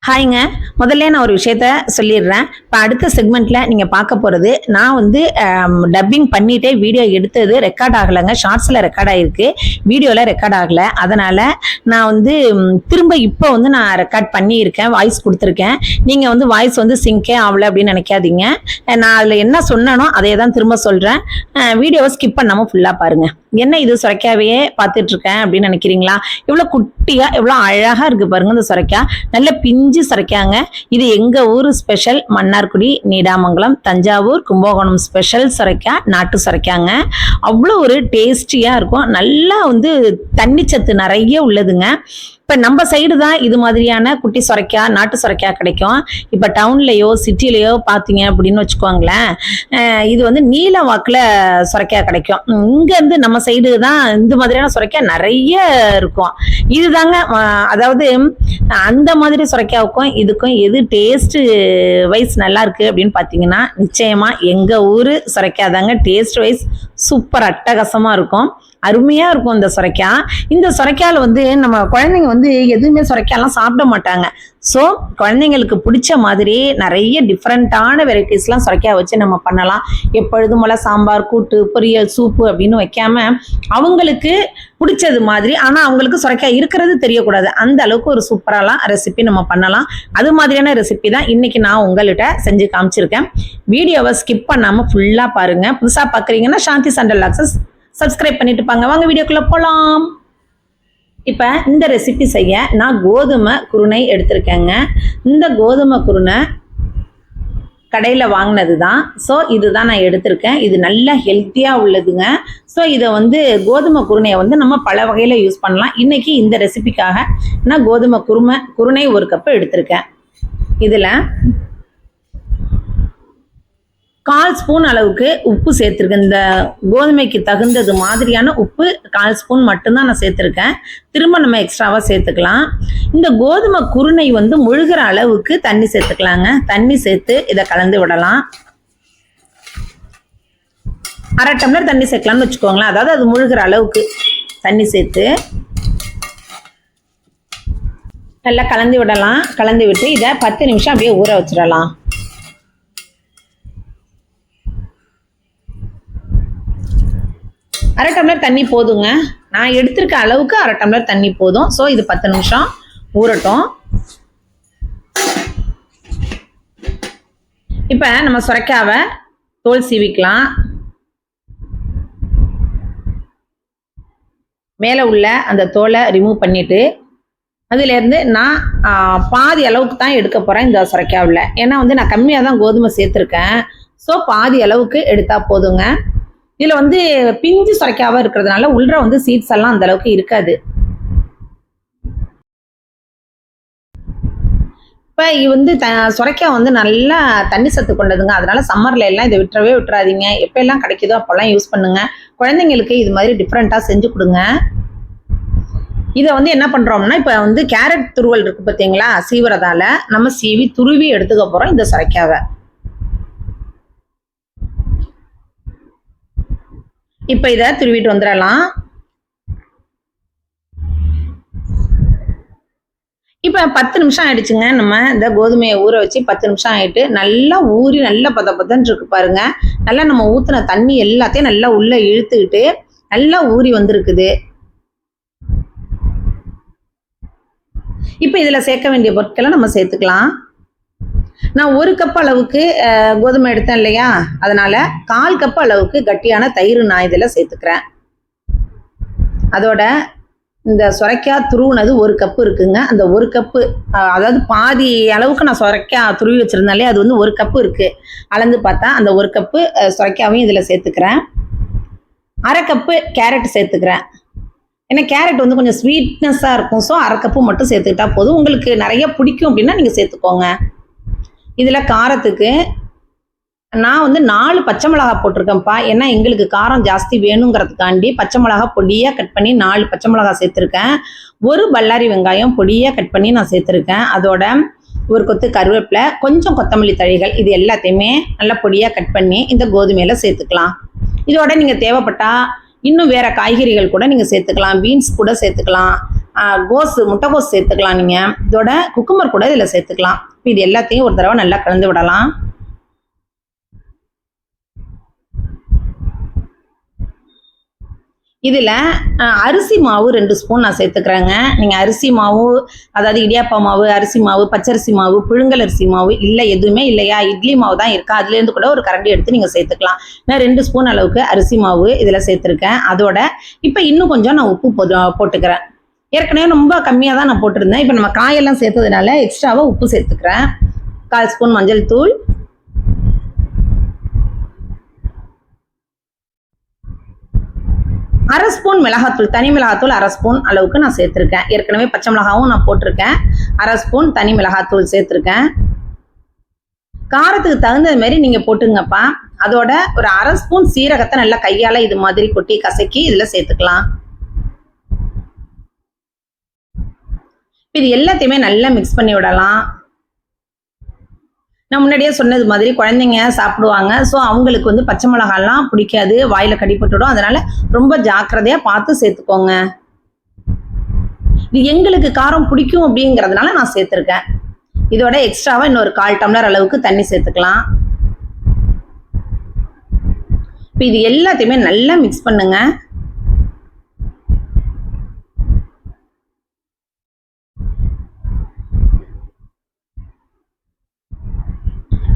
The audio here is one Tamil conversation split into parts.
ஹாய்ங்க. முதல்ல நான் ஒரு விஷயத்த சொல்லிடுறேன். இப்போ அடுத்த செக்மெண்ட்ல நீங்க பார்க்க போறது, நான் வந்து டப்பிங் பண்ணிட்டே வீடியோ எடுத்தது ரெக்கார்ட் ஆகலைங்க. ஷார்ட்ஸ்ல ரெக்கார்ட் ஆயிருக்கு, வீடியோல ரெக்கார்ட் ஆகல. அதனால நான் வந்து திரும்ப இப்போ வந்து நான் ரெக்கார்ட் பண்ணியிருக்கேன், வாய்ஸ் கொடுத்துருக்கேன். நீங்க வந்து வாய்ஸ் வந்து சிங்கே ஆகல அப்படின்னு நினைக்காதீங்க. நான் அதில் என்ன சொன்னனோ அதே தான் திரும்ப சொல்றேன். வீடியோவை ஸ்கிப் பண்ணாம ஃபுல்லா பாருங்க. என்ன இது சுரைக்காவையே பார்த்துட்டு இருக்கேன் அப்படின்னு நினைக்கிறீங்களா? இவ்வளோ குட்டியா எவ்வளோ அழகா இருக்கு பாருங்க. இந்த சுரைக்காய் நல்ல பிஞ்சு சுரைக்காங்க. இது எங்க ஊர் ஸ்பெஷல், மன்னார்குடி, நீடாமங்கலம், தஞ்சாவூர், கும்பகோணம் ஸ்பெஷல் சுரைக்காய், நாட்டு சுரைக்காங்க. அவ்வளோ ஒரு டேஸ்டியா இருக்கும். நல்லா வந்து தண்ணிச்சத்து நிறைய உள்ளதுங்க. இப்போ நம்ம சைடு தான் இது மாதிரியான குட்டி சுரைக்காய், நாட்டு சுரைக்காய் கிடைக்கும். இப்போ டவுன்லேயோ சிட்டிலேயோ பார்த்தீங்க அப்படின்னு வச்சுக்கோங்களேன், இது வந்து நீல வாக்கில் சுரைக்காய் கிடைக்கும். இங்கேருந்து நம்ம சைடு தான் இந்த மாதிரியான சுரைக்காய் நிறைய இருக்கும். இதுதாங்க அதாவது அந்த மாதிரி சுரைக்காவுக்கும் இதுக்கும் எது டேஸ்ட் வைஸ் நல்லா இருக்கு அப்படின்னு பார்த்தீங்கன்னா, நிச்சயமா எங்கள் ஊர் சுரைக்காய் தாங்க டேஸ்ட் வைஸ் சூப்பர் அட்டகாசமாக இருக்கும். அருமையாக இருக்கும் இந்த சுரைக்காய். இந்த சுரைக்காயில் வந்து நம்ம குழந்தைங்க வந்து எதுவுமே சுரைக்காயெல்லாம் சாப்பிட மாட்டாங்க. ஸோ குழந்தைங்களுக்கு பிடிச்ச மாதிரி நிறைய டிஃப்ரெண்ட்டான வெரைட்டிஸ்லாம் சுரைக்காய் வச்சு நம்ம பண்ணலாம். எப்பொழுதும் போல சாம்பார், கூட்டு, பொரியல், சூப்பு அப்படின்னு வைக்காம அவங்களுக்கு பிடிச்சது மாதிரி, ஆனால் அவங்களுக்கு சுரைக்காய் இருக்கிறது தெரியக்கூடாது, அந்த அளவுக்கு ஒரு சூப்பராலாம் ரெசிபி நம்ம பண்ணலாம். அது மாதிரியான ரெசிபி தான் இன்னைக்கு நான் உங்கள்கிட்ட செஞ்சு காமிச்சிருக்கேன். வீடியோவை ஸ்கிப் பண்ணாமல் ஃபுல்லாக பாருங்கள். புதுசாக பார்க்குறீங்கன்னா சாந்தி சண்டல் லாக்ஸஸ் சப்ஸ்கிரைப் பண்ணிட்டு பாங்க. வாங்க வீடியோக்குள்ள போலாம். இப்போ இந்த ரெசிபி செய்ய நான் கோதுமை குருணை எடுத்திருக்கேங்க. இந்த கோதுமை குருணை கடையில் வாங்கினது தான். ஸோ இதுதான் நான் எடுத்திருக்கேன். இது நல்லா ஹெல்த்தியாக உள்ளதுங்க. ஸோ இதை வந்து கோதுமை குருணையை வந்து நம்ம பல வகையில் யூஸ் பண்ணலாம். இன்னைக்கு இந்த ரெசிபிக்காக நான் கோதுமை குருணை 1 கப்பு எடுத்திருக்கேன். இதில் 1/4 ஸ்பூன் அளவுக்கு உப்பு சேர்த்துருக்கேன். இந்த கோதுமைக்கு தகுந்தது மாதிரியான உப்பு 1/4 ஸ்பூன் மட்டும்தான் நான் சேர்த்துருக்கேன். திரும்ப நம்ம எக்ஸ்ட்ராவாக சேர்த்துக்கலாம். இந்த கோதுமை குருணை வந்து முழுகிற அளவுக்கு தண்ணி சேர்த்துக்கலாங்க. தண்ணி சேர்த்து இதை கலந்து விடலாம். 1/2 டம்ளர் தண்ணி சேர்க்கலாம்னு வச்சுக்கோங்களேன். அதாவது அது முழுகிற அளவுக்கு தண்ணி சேர்த்து நல்லா கலந்து விடலாம். கலந்து விட்டு இதை 10 நிமிஷம் அப்படியே ஊற வச்சிடலாம். 1/2 டம்ளர் தண்ணி போதுங்க. நான் எடுத்திருக்க அளவுக்கு 1/2 டம்ளர் தண்ணி போதும். ஸோ இது 10 நிமிஷம் ஊறட்டும். இப்போ நம்ம சுரைக்காவை தோல் சீவிக்கலாம். மேலே உள்ள அந்த தோலை ரிமூவ் பண்ணிட்டு அதுலேருந்து நான் பாதி அளவுக்கு தான் எடுக்க போகிறேன் இந்த சுரைக்காவில். ஏன்னா வந்து நான் கம்மியாக தான் கோதுமை சேர்த்துருக்கேன். ஸோ பாதி அளவுக்கு எடுத்தால் போதுங்க. இதில் வந்து பிஞ்சு சுரைக்காவாக இருக்கிறதுனால உள்ள வந்து சீட்ஸ் எல்லாம் அந்த அளவுக்கு இருக்காது. இப்போ இது வந்து சுரைக்காய் வந்து நல்லா தண்ணி சத்து கொண்டதுங்க. அதனால சம்மர்ல எல்லாம் இதை விட்டுறாதீங்க. எப்போ எல்லாம் கிடைக்குதோ அப்போல்லாம் யூஸ் பண்ணுங்க. குழந்தைங்களுக்கு இது மாதிரி டிஃப்ரெண்ட்டாக செஞ்சு கொடுங்க. இதை வந்து என்ன பண்ணுறோம்னா, இப்போ வந்து கேரட் துருவல் இருக்குது பார்த்தீங்களா, சீவுறதால நம்ம சீவி துருவி எடுத்துக்க போகிறோம் இந்த சுரைக்காவை. இப்போ இதை துருவிட்டு வந்துடலாம். இப்போ 10 நிமிஷம் ஆயிடுச்சுங்க. நம்ம இந்த கோதுமையை ஊற வச்சு 10 நிமிஷம் ஆயிட்டு நல்லா ஊறி நல்லா பதன்னு இருக்கு பாருங்க. நல்லா நம்ம ஊற்றின தண்ணி எல்லாத்தையும் நல்லா உள்ள இழுத்துக்கிட்டு நல்லா ஊறி வந்திருக்குது. இப்போ இதில் சேர்க்க வேண்டிய பொருட்களை நம்ம சேர்த்துக்கலாம். நான் 1 கப் அளவுக்கு கோதுமை எடுத்தேன் இல்லையா, அதனால 1/4 கப் அளவுக்கு கட்டியான தயிர் நான் இதில் சேர்த்துக்கிறேன். அதோட இந்த சுரைக்காய் துருவுனது 1 கப்பு இருக்குங்க. அந்த 1 கப்பு அதாவது பாதி அளவுக்கு நான் சுரைக்காய் துருவி வச்சுருந்தாலே அது வந்து 1 கப்பு இருக்குது. அளந்து பார்த்தா அந்த 1 கப்பு சுரைக்காவையும் இதில் சேர்த்துக்கிறேன். 1/2 கப்பு கேரட் சேர்த்துக்கிறேன். ஏன்னா கேரட் வந்து கொஞ்சம் ஸ்வீட்னஸாக இருக்கும். ஸோ 1/2 கப்பு மட்டும் சேர்த்துக்கிட்டா போதும். உங்களுக்கு நிறைய பிடிக்கும் அப்படின்னா நீங்கள் சேர்த்துக்கோங்க. இதில் காரத்துக்கு நான் வந்து 4 பச்சை மிளகா போட்டிருக்கேன்ப்பா. ஏன்னா எங்களுக்கு காரம் ஜாஸ்தி வேணுங்கிறதுக்காண்டி பச்சை மிளகா பொடியாக கட் பண்ணி 4 பச்சை மிளகா சேர்த்துருக்கேன். 1 பல்லாரி வெங்காயம் பொடியாக கட் பண்ணி நான் சேர்த்துருக்கேன். அதோட 1 கொத்து கருவேப்பிலை, கொஞ்சம் கொத்தமல்லி தழைகள், இது எல்லாத்தையுமே நல்லா பொடியாக கட் பண்ணி இந்த கோதுமையில் சேர்த்துக்கலாம். இதோட நீங்கள் தேவைப்பட்டால் இன்னும் வேறு காய்கறிகள் கூட நீங்கள் சேர்த்துக்கலாம். பீன்ஸ் கூட சேர்த்துக்கலாம். முட்டைகோஸ் சேர்த்துக்கலாம். நீங்கள் இதோட குக்கும்பர் கூட இதில் சேர்த்துக்கலாம். இது எல்லாத்தையும் ஒரு தடவை நல்லா கலந்து விடலாம். இதில் அரிசி மாவு 2 ஸ்பூன் நான் சேர்த்துக்கிறேங்க. நீங்கள் அரிசி மாவு, அதாவது இடியாப்பா மாவு, அரிசி மாவு, பச்சரிசி மாவு, புழுங்கல் அரிசி மாவு இல்லை எதுவுமே இல்லையா, இட்லி மாவு தான் இருக்கா, அதுலேருந்து கூட ஒரு கரண்டி எடுத்து நீங்கள் சேர்த்துக்கலாம். நான் 2 ஸ்பூன் அளவுக்கு அரிசி மாவு இதில் சேர்த்துருக்கேன். அதோட இப்போ இன்னும் கொஞ்சம் நான் உப்பு போட்டுக்கிறேன். ஏற்கனவே ரொம்ப கம்மியாக தான் நான் போட்டிருந்தேன். இப்போ நம்ம காயெல்லாம் சேர்த்ததுனால எக்ஸ்ட்ராவாக உப்பு சேர்த்துக்கிறேன். 1/4 ஸ்பூன் மஞ்சள் தூள், 1/2 ஸ்பூன் மிளகாத்தூள், தனி மிளகாத்தூள் 1/2 ஸ்பூன் அளவுக்கு நான் சேர்த்துருக்கேன். ஏற்கனவே பச்சை மிளகாவும் நான் போட்டிருக்கேன். 1/2 ஸ்பூன் தனி மிளகாத்தூள் சேர்த்துருக்கேன். காரத்துக்கு தகுந்த மாதிரி நீங்கள் போட்டுங்கப்பா. அதோட ஒரு 1/2 ஸ்பூன் சீரகத்தை நல்லா கையால் இது மாதிரி கொட்டி கசக்கி இதில் சேர்த்துக்கலாம். இது எல்லாத்தையுமே நல்லா மிக்ஸ் பண்ணி விடலாம். நான் முன்னாடியே சொன்னது மாதிரி குழந்தைங்க சாப்பிடுவாங்க. ஸோ அவங்களுக்கு வந்து பச்சை மிளகாலாம் பிடிக்காது, வாயில் கடிப்பட்டுடும். அதனால ரொம்ப ஜாக்கிரதையாக பார்த்து சேர்த்துக்கோங்க. இது எங்களுக்கு காரம் பிடிக்கும் அப்படிங்கிறதுனால நான் சேர்த்துருக்கேன். இதோட எக்ஸ்ட்ராவாக இன்னொரு 1/4 டம்ளர் அளவுக்கு தண்ணி சேர்த்துக்கலாம். இப்போ இது எல்லாத்தையுமே நல்லா மிக்ஸ் பண்ணுங்க.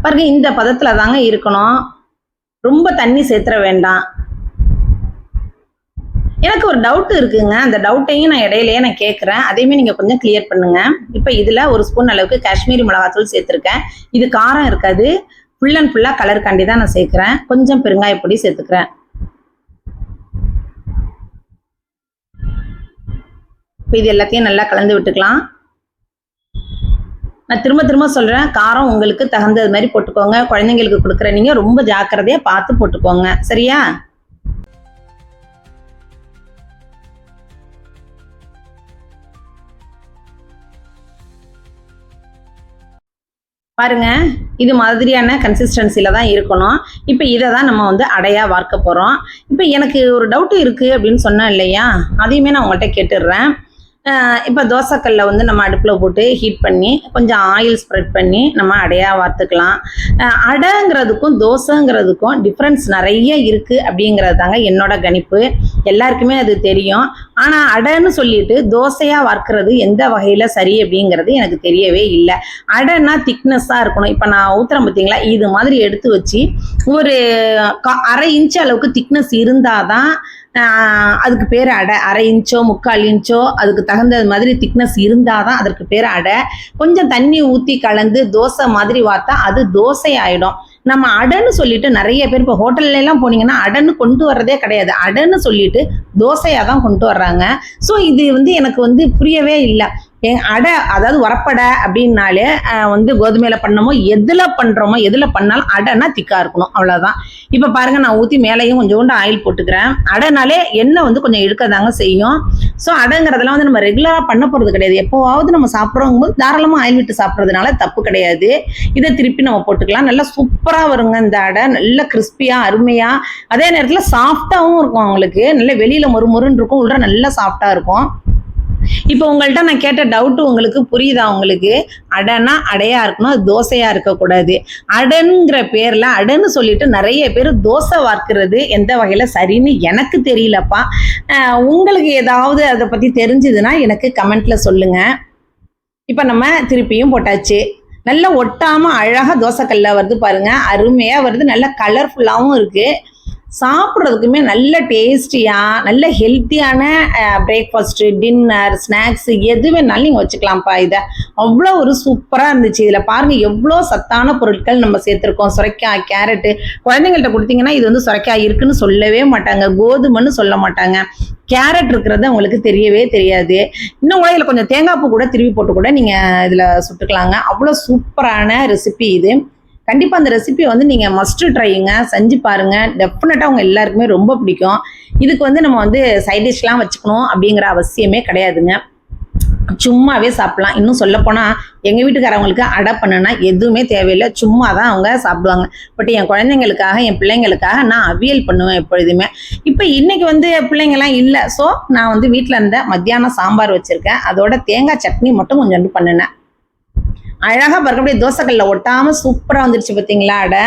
பாருங்க, இந்த பதத்துல தாங்க இருக்கணும். ரொம்ப தண்ணி சேர்த்துற வேண்டாம். எனக்கு ஒரு டவுட் இருக்குங்க. அந்த டவுட்டையும் நான் இடையிலேயே நான் கேட்குறேன். அதையுமே நீங்கள் கொஞ்சம் கிளியர் பண்ணுங்க. இப்போ இதில் 1 ஸ்பூன் அளவுக்கு காஷ்மீரி மிளகாத்தூள் சேர்த்துருக்கேன். இது காரம் இருக்காது, ஃபுல் அண்ட் ஃபுல்லாக கலருக்காண்டி தான் நான் சேர்க்குறேன். கொஞ்சம் பெருங்காயப்பொடி சேர்த்துக்கிறேன். இப்போ இது எல்லாத்தையும் நல்லா கலந்து விட்டுக்கலாம். நான் திரும்ப திரும்ப சொல்கிறேன், காரம் உங்களுக்கு தகுந்தது மாதிரி போட்டுக்கோங்க. குழந்தைங்களுக்கு கொடுக்குற நீங்கள் ரொம்ப ஜாக்கிரதையாக பார்த்து போட்டுக்கோங்க, சரியா? பாருங்க, இது மாதிரியான கன்சிஸ்டன்சில தான் இருக்கணும். இப்போ இதை தான் நம்ம வந்து அடையா வார்க்க போகிறோம். இப்போ எனக்கு ஒரு டவுட் இருக்குது அப்படின்னு சொன்னேன் இல்லையா, அதையுமே நான் உங்கள்கிட்ட கேட்டுடுறேன். இப்போ தோசைக்கல்ல வந்து நம்ம அடுப்பில் போட்டு ஹீட் பண்ணி கொஞ்சம் ஆயில் ஸ்ப்ரெட் பண்ணி நம்ம அடையாக வார்த்துக்கலாம். அடைங்கிறதுக்கும் தோசைங்கிறதுக்கும் டிஃப்ரென்ஸ் நிறைய இருக்குது அப்படிங்கிறது தாங்க என்னோட கணிப்பு. எல்லாருக்குமே அது தெரியும். ஆனால் அடைன்னு சொல்லிட்டு தோசையாக வார்க்கிறது எந்த வகையில் சரி அப்படிங்கிறது எனக்கு தெரியவே இல்லை. அடைன்னா திக்னஸ்ஸாக இருக்கணும். இப்போ நான் ஊற்றுறேன் பார்த்தீங்களா, இது மாதிரி எடுத்து வச்சு ஒரு 1/2 இன்ச் அளவுக்கு திக்னஸ் இருந்தால் தான் அதுக்கு பேர் அடை. 1/2 இன்ச்சோ 3/4 இன்ச்சோ அதுக்கு தகுந்த மாதிரி திக்னஸ் இருந்தால் தான் அதற்கு பேர் அடை. கொஞ்சம் தண்ணி ஊற்றி கலந்து தோசை மாதிரி வார்த்தா அது தோசை ஆகிடும். நம்ம அடைன்னு சொல்லிட்டு நிறைய பேர் இப்போ ஹோட்டல்லாம் போனீங்கன்னா அடைன்னு கொண்டு வர்றதே கிடையாது. அடைன்னு சொல்லிட்டு தோசையாக தான் கொண்டு வர்றாங்க. ஸோ இது வந்து எனக்கு வந்து புரியவே இல்லை. அடை அதாவது உரப்படை அப்படின்னாலே வந்து கோதுமையில பண்ணமோ எதில் பண்ணுறோமோ எதில் பண்ணாலும் அடைனா திக்காக இருக்கணும், அவ்வளோதான். இப்போ பாருங்கள், நான் ஊற்றி மேலேயும் கொஞ்சோண்டு ஆயில் போட்டுக்கிறேன். அடைனாலே எண்ணெய் வந்து கொஞ்சம் இழுக்கதாங்க செய்யும். ஸோ அடைங்கிறதெல்லாம் வந்து நம்ம ரெகுலராக பண்ண போகிறது கிடையாது. எப்போவாவது நம்ம சாப்பிட்றோங்கும் போது தாராளமாக ஆயில் விட்டு சாப்பிட்றதுனால தப்பு கிடையாது. இதை திருப்பி நம்ம போட்டுக்கலாம். நல்லா சூப்பராக வருங்க இந்த அடை. நல்லா கிறிஸ்பியாக அருமையாக, அதே நேரத்தில் சாஃப்டாகவும் இருக்கும். அவங்களுக்கு நல்ல வெளியில் மொறுமொறுன்னு இருக்கும், உள்ள நல்லா சாஃப்டாக இருக்கும். இப்போ உங்கள்கிட்ட நான் கேட்ட டவுட்டு உங்களுக்கு புரியுதா? உங்களுக்கு அடைனா அடையா இருக்கணும், அது தோசையா இருக்கக்கூடாது. அடைங்கிற பேர்ல அடைன்னு சொல்லிட்டு நிறைய பேர் தோசை வார்க்கிறது எந்த வகையில சரின்னு எனக்கு தெரியலப்பா. உங்களுக்கு ஏதாவது அதை பத்தி தெரிஞ்சதுன்னா எனக்கு கமெண்ட்ல சொல்லுங்க. இப்போ நம்ம திருப்பியும் போட்டாச்சு. நல்லா ஒட்டாம அழகா தோசைக்கல்ல வருது பாருங்க, அருமையா வருது, நல்ல கலர்ஃபுல்லாகவும் இருக்கு. சாப்பிட்றதுக்குமே நல்ல டேஸ்டியாக நல்ல ஹெல்த்தியான பிரேக்ஃபாஸ்ட்டு, டின்னர், ஸ்நாக்ஸு எது வேணாலும் நீங்கள் வச்சுக்கலாம்ப்பா. இதை அவ்வளோ ஒரு சூப்பராக இருந்துச்சு. இதில் பாருங்கள் எவ்வளோ சத்தான பொருட்கள் நம்ம சேர்த்துருக்கோம். சுரைக்காய், கேரட்டு. குழந்தைங்கள்ட்ட கொடுத்தீங்கன்னா இது வந்து சுரைக்காய் இருக்குன்னு சொல்லவே மாட்டாங்க, கோதுமைன்னு சொல்ல மாட்டாங்க. கேரட் இருக்கிறது அவங்களுக்கு தெரியவே தெரியாது. இன்னும் கூட இதில் கொஞ்சம் தேங்காய் பூ கூட திருவி போட்டு கூட நீங்கள் இதில் சுட்டுக்கலாங்க. அவ்வளோ சூப்பரான ரெசிபி இது. கண்டிப்பாக அந்த ரெசிபியை வந்து நீங்கள் மஸ்ட் ட்ரைங்க, செஞ்சு பாருங்கள். டெஃபினட்டாக அவங்க எல்லாருக்குமே ரொம்ப பிடிக்கும். இதுக்கு வந்து நம்ம வந்து சைட் டிஷ்லாம் வச்சுக்கணும் அப்படிங்கிற அவசியமே கிடையாதுங்க. சும்மாவே சாப்பிடலாம். இன்னும் சொல்லப்போனால் எங்கள் வீட்டுக்காரவங்களுக்கு அடை பண்ணுனா எதுவுமே தேவையில்லை, சும்மா தான் அவங்க சாப்பிடுவாங்க. பட் என் குழந்தைங்களுக்காக என் பிள்ளைங்களுக்காக நான் அவியல் பண்ணுவேன் எப்பொழுதுமே. இப்போ இன்னைக்கு வந்து பிள்ளைங்கள்லாம் இல்லை, ஸோ நான் வந்து வீட்டில் இருந்த மத்தியானம் சாம்பார் வச்சுருக்கேன், அதோட தேங்காய் சட்னி மட்டும் கொஞ்சோண்டு பண்ணினேன். அழகாக பாருங்க, அப்படியே தோசைக்கல்ல ஒட்டாமல் சூப்பராக வந்துருச்சு பார்த்தீங்களா அடை.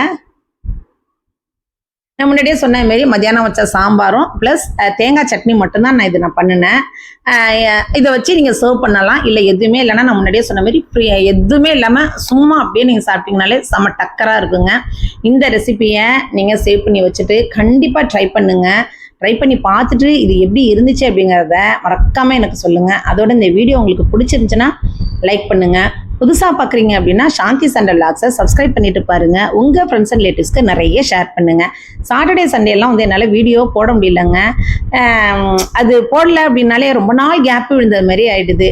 நான் முன்னாடியே சொன்ன மாரி மத்தியானம் வச்ச சாம்பாரும் ப்ளஸ் தேங்காய் சட்னி மட்டும்தான் நான் பண்ணினேன். இதை வச்சு நீங்கள் சர்வ் பண்ணலாம், இல்லை எதுவுமே இல்லைன்னா நான் முன்னாடியே சொன்ன மாதிரி எதுவுமே இல்லாமல் சும்மா அப்படியே நீங்கள் சாப்பிட்டீங்கனாலே செம்ம டக்கராக இருக்குங்க. இந்த ரெசிபியை நீங்கள் சேவ் பண்ணி வச்சுட்டு கண்டிப்பாக ட்ரை பண்ணுங்கள். ட்ரை பண்ணி பார்த்துட்டு இது எப்படி இருந்துச்சு அப்படிங்கிறத மறக்காமல் எனக்கு சொல்லுங்கள். அதோட இந்த வீடியோ உங்களுக்கு பிடிச்சிருந்துச்சுன்னா லைக் பண்ணுங்கள். புதுசாக பார்க்குறீங்க அப்படின்னா சாந்தி சண்டே விளாக்ஸை சப்ஸ்கிரைப் பண்ணிட்டு பாருங்கள். உங்கள் ஃப்ரெண்ட்ஸ் அண்ட் ரிலேட்டிவ்ஸ்க்கு நிறைய ஷேர் பண்ணுங்கள். சாட்டர்டே சண்டேலாம் வந்து என்னால் வீடியோ போட முடியலங்க. அது போடல அப்படின்னாலே ரொம்ப நாள் கேப் விழுந்தது மாதிரி ஆயிடுது.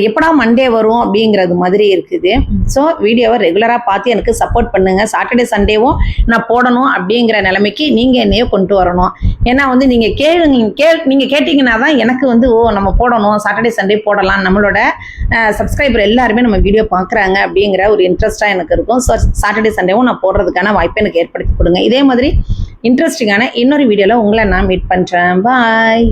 எப்படா மண்டே வரும் அப்படிங்கிறது மாதிரி இருக்குது. ஸோ வீடியோவை ரெகுலராக பார்த்து எனக்கு சப்போர்ட் பண்ணுங்கள். சாட்டர்டே சண்டேவும் நான் போடணும் அப்படிங்கிற நிலைமைக்கு நீங்கள் என்னையோ கொண்டு வரணும். ஏன்னா வந்து நீங்கள் நீங்கள் கேட்டிங்கன்னா தான் எனக்கு வந்து நம்ம போடணும், சாட்டர்டே சண்டே போடலாம், நம்மளோட சப்ஸ்கிரைபர் எல்லாருமே நம்ம வீடியோ பார்க்குறாங்க அப்படிங்கிற ஒரு இன்ட்ரெஸ்ட்டாக எனக்கு இருக்கும். ஸோ சாட்டர்டே சண்டேவும் நான் போடுறதுக்கான வாய்ப்பை எனக்கு ஏற்படுத்தி கொடுங்க. இதே மாதிரி இன்ட்ரெஸ்டிங்கான இன்னொரு வீடியோவில் உங்களை நான் மீட் பண்ணுறேன். பாய்.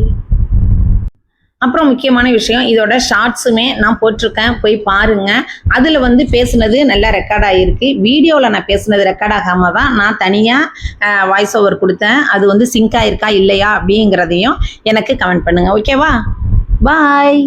அப்புறம் முக்கியமான விஷயம், இதோட ஷார்ட்ஸுமே நான் போட்டிருக்கேன், போய் பாருங்கள். அதில் வந்து பேசுனது நல்லா ரெக்கார்ட் ஆகிருக்கு. வீடியோவில் நான் பேசுனது ரெக்கார்ட் ஆகாமல் தான் நான் தனியாக வாய்ஸ் ஓவர் கொடுத்தேன். அது வந்து சிங்க் ஆகிருக்கா இல்லையா அப்படிங்கிறதையும் எனக்கு கமெண்ட் பண்ணுங்கள். ஓகேவா? பாய்.